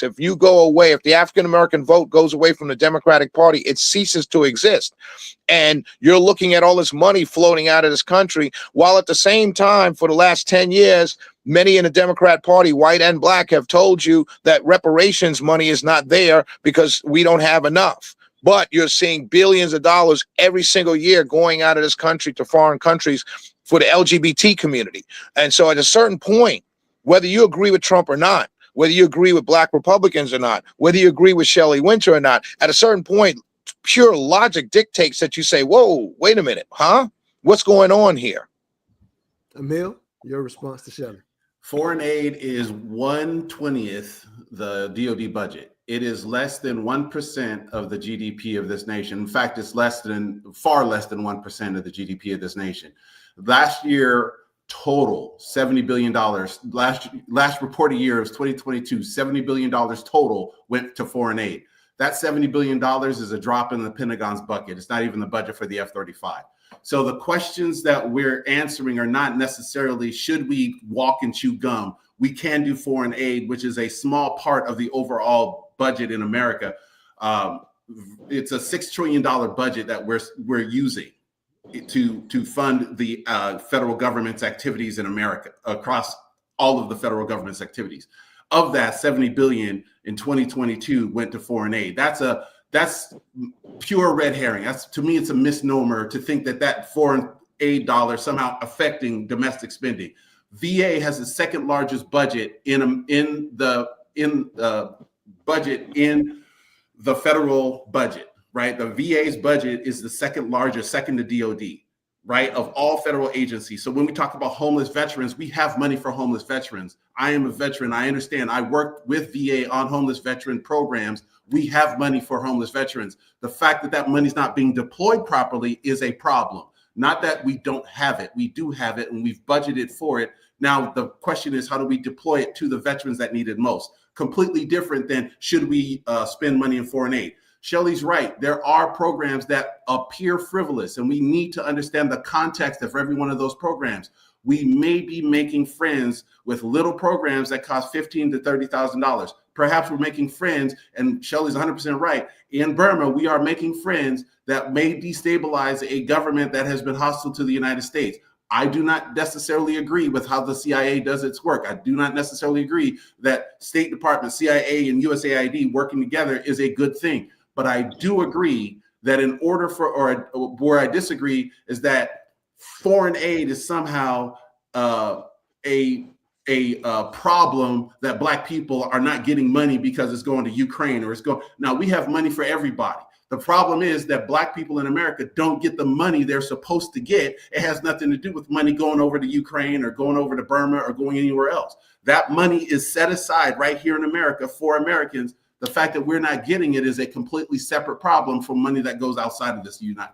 If you go away, if the African-American vote goes away from the Democratic Party, it ceases to exist. And you're looking at all this money floating out of this country, while at the same time, for the last 10 years, many in the Democrat Party, white and black, have told you that reparations money is not there because we don't have enough. But you're seeing billions of dollars every single year going out of this country to foreign countries for the LGBT community. And so at a certain point, whether you agree with Trump or not, whether you agree with black Republicans or not, whether you agree with Shelley Wynter or not, at a certain point, pure logic dictates that you say, whoa, wait a minute, huh? What's going on here? Emil, your response to Shelley. Foreign aid is 1/20th the DoD budget. It is less than 1% of the GDP of this nation. In fact, it's far less than 1% of the GDP of this nation. Last year, total $70 billion. Last reported year was 2022. $70 billion total went to foreign aid. That $70 billion is a drop in the Pentagon's bucket. It's not even the budget for the F-35. So the questions that we're answering are not necessarily, should we walk and chew gum? We can do foreign aid, which is a small part of the overall budget in America. It's a $6 trillion budget that we're using to fund the federal government's activities in America, across all of the federal government's activities. Of that, 70 billion in 2022 went to foreign aid. That's pure red herring. To me, it's a misnomer to think that foreign aid dollar somehow affecting domestic spending. VA has the second largest budget in the federal budget. Right, the VA's budget is the second largest, second to DoD, right, of all federal agencies. So when we talk about homeless veterans, we have money for homeless veterans. I am a veteran. I understand. I worked with VA on homeless veteran programs. We have money for homeless veterans. The fact that that money's not being deployed properly is a problem. Not that we don't have it. We do have it, and we've budgeted for it. Now, the question is, how do we deploy it to the veterans that need it most? Completely different than should we spend money in foreign aid. Shelley's right. There are programs that appear frivolous, and we need to understand the context of every one of those programs. We may be making friends with little programs that cost $15,000 to $30,000. Perhaps we're making friends, and Shelley's 100% right. In Burma, we are making friends that may destabilize a government that has been hostile to the United States. I do not necessarily agree with how the CIA does its work. I do not necessarily agree that State Department, CIA, and USAID working together is a good thing. But I do agree that in order for, or where I disagree, is that foreign aid is somehow a problem that Black people are not getting money because it's going to Ukraine or it's going. Now, we have money for everybody. The problem is that Black people in America don't get the money they're supposed to get. It has nothing to do with money going over to Ukraine or going over to Burma or going anywhere else. That money is set aside right here in America for Americans. The fact that we're not getting it is a completely separate problem from money that goes outside of the United